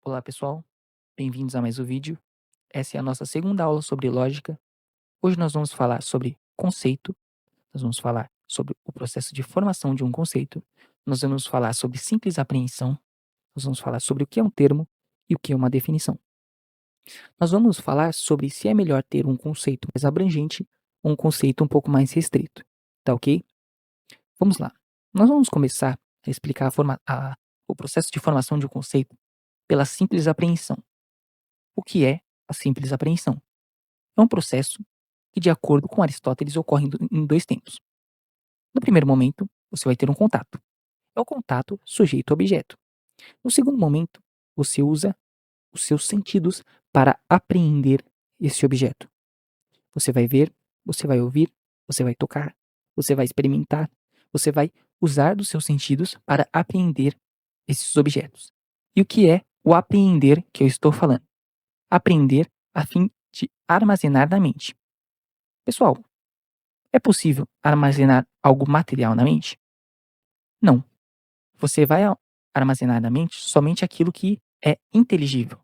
Olá pessoal, bem-vindos a mais um vídeo. Essa é a nossa segunda aula sobre lógica. Hoje nós vamos falar sobre conceito, nós vamos falar sobre o processo de formação de um conceito, nós vamos falar sobre simples apreensão, nós vamos falar sobre o que é um termo e o que é uma definição. Nós vamos falar sobre se é melhor ter um conceito mais abrangente ou um conceito um pouco mais restrito, tá ok? Vamos lá. Nós vamos começar a explicar o processo de formação de um conceito pela simples apreensão. O que é a simples apreensão? É um processo que, de acordo com Aristóteles, ocorre em dois tempos. No primeiro momento, você vai ter um contato. É o contato sujeito-objeto. No segundo momento, você usa os seus sentidos para apreender esse objeto. Você vai ver, você vai ouvir, você vai tocar, você vai experimentar, você vai usar dos seus sentidos para apreender esses objetos. E o que é o apreender que eu estou falando? Aprender a fim de armazenar na mente. Pessoal, é possível armazenar algo material na mente? Não. Você vai armazenar na mente somente aquilo que é inteligível.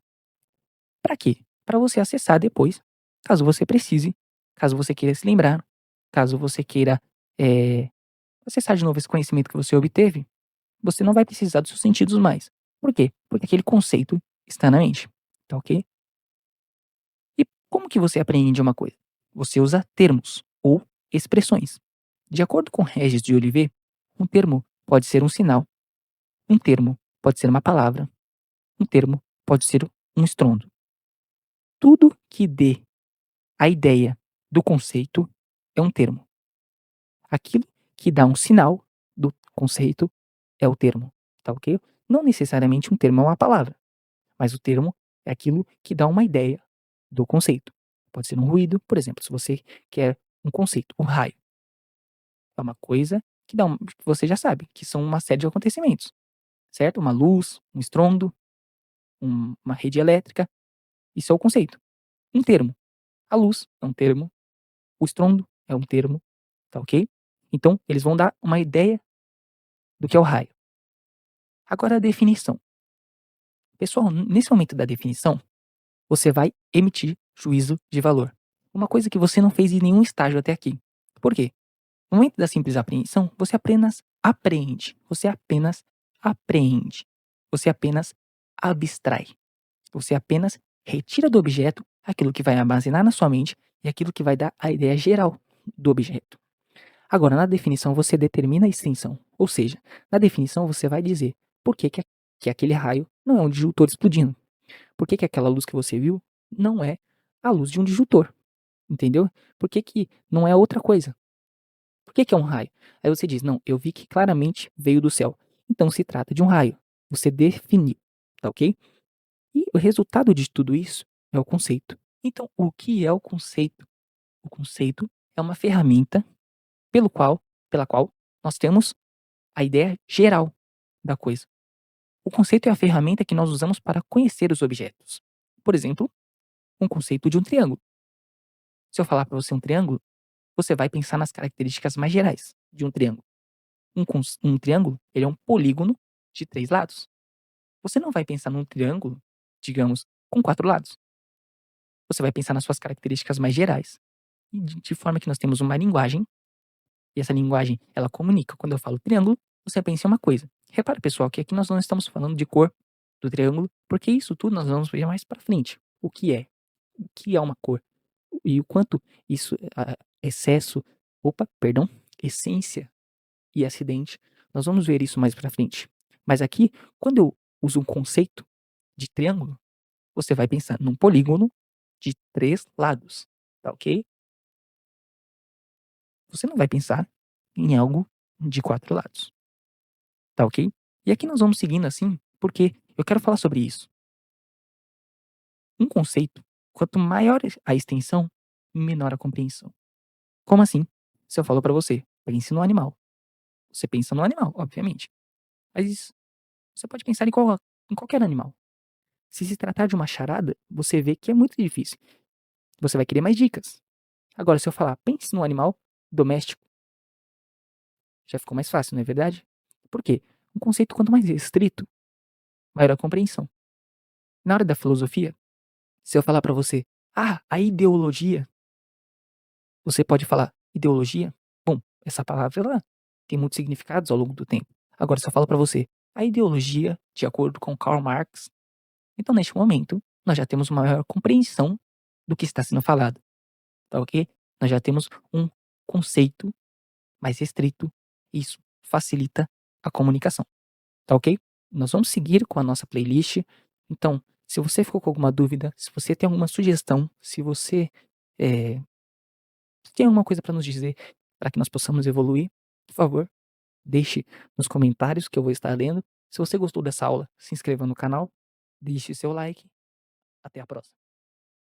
Para quê? Para você acessar depois, caso você precise, caso você queira se lembrar, caso você queira eh, acessar de novo esse conhecimento que você obteve, você não vai precisar dos seus sentidos mais. Por quê? Porque aquele conceito está na mente. Tá ok? E como que você aprende uma coisa? Você usa termos ou expressões. De acordo com Regis de Olivet, um termo pode ser um sinal, um termo pode ser uma palavra, um termo pode ser um estrondo. Tudo que dê a ideia do conceito é um termo. Aquilo que dá um sinal do conceito é o termo, tá ok? Não necessariamente um termo é uma palavra, mas o termo é aquilo que dá uma ideia do conceito. Pode ser um ruído, por exemplo, se você quer um conceito, um raio. É uma coisa que que você já sabe, que são uma série de acontecimentos, certo? Uma luz, um estrondo, uma rede elétrica, isso é o conceito. Um termo. A luz é um termo, o estrondo é um termo, tá ok? Então, eles vão dar uma ideia do que é o raio. Agora a definição. Pessoal, nesse momento da definição, você vai emitir juízo de valor. Uma coisa que você não fez em nenhum estágio até aqui. Por quê? No momento da simples apreensão, você apenas apreende. Você apenas apreende. Você apenas abstrai. Você apenas retira do objeto aquilo que vai armazenar na sua mente e aquilo que vai dar a ideia geral do objeto. Agora, na definição, você determina a extensão. Ou seja, na definição, você vai dizer por que aquele raio não é um disjuntor explodindo. Por que aquela luz que você viu não é a luz de um disjuntor. Entendeu? Por que não é outra coisa? Por que é um raio? Aí você diz, não, eu vi que claramente veio do céu. Então se trata de um raio. Você definiu, tá ok? E o resultado de tudo isso é o conceito. Então, o que é o conceito? O conceito é uma ferramenta pela qual nós temos a ideia geral da coisa. O conceito é a ferramenta que nós usamos para conhecer os objetos. Por exemplo, um conceito de um triângulo. Se eu falar para você um triângulo, você vai pensar nas características mais gerais de um triângulo. Um triângulo, ele é um polígono de 3 lados. Você não vai pensar num triângulo, digamos, com 4 lados. Você vai pensar nas suas características mais gerais. E de forma que nós temos uma linguagem, e essa linguagem, ela comunica. Quando eu falo triângulo, você pensa em uma coisa. Repara, pessoal, que aqui nós não estamos falando de cor do triângulo, porque isso tudo nós vamos ver mais para frente. O que é? O que é uma cor? E o quanto isso, excesso, essência e acidente, nós vamos ver isso mais para frente. Mas aqui, quando eu uso um conceito de triângulo, você vai pensar num polígono de 3 lados, tá ok? Você não vai pensar em algo de 4 lados, tá ok? E aqui nós vamos seguindo assim, porque eu quero falar sobre isso. Um conceito, quanto maior a extensão, menor a compreensão. Como assim? Se eu falo para você, pense no animal. Você pensa no animal, obviamente. Mas você pode pensar em qualquer animal. Se tratar de uma charada, você vê que é muito difícil. Você vai querer mais dicas. Agora, se eu falar, pense no animal doméstico, já ficou mais fácil, não é verdade? Por quê? Um conceito quanto mais restrito, maior a compreensão. Na hora da filosofia, se eu falar para você: "Ah, a ideologia", você pode falar: "Ideologia?". Bom, essa palavra ela tem muitos significados ao longo do tempo. Agora se eu falo para você: "A ideologia, de acordo com Karl Marx", então neste momento, nós já temos uma maior compreensão do que está sendo falado, tá ok? Nós já temos um conceito mais restrito, e isso facilita a comunicação, tá ok? Nós vamos seguir com a nossa playlist, então, se você ficou com alguma dúvida, se você tem alguma sugestão, se você, eh, tem alguma coisa para nos dizer, para que nós possamos evoluir, por favor, deixe nos comentários que eu vou estar lendo. Se você gostou dessa aula, se inscreva no canal, deixe seu like, até a próxima.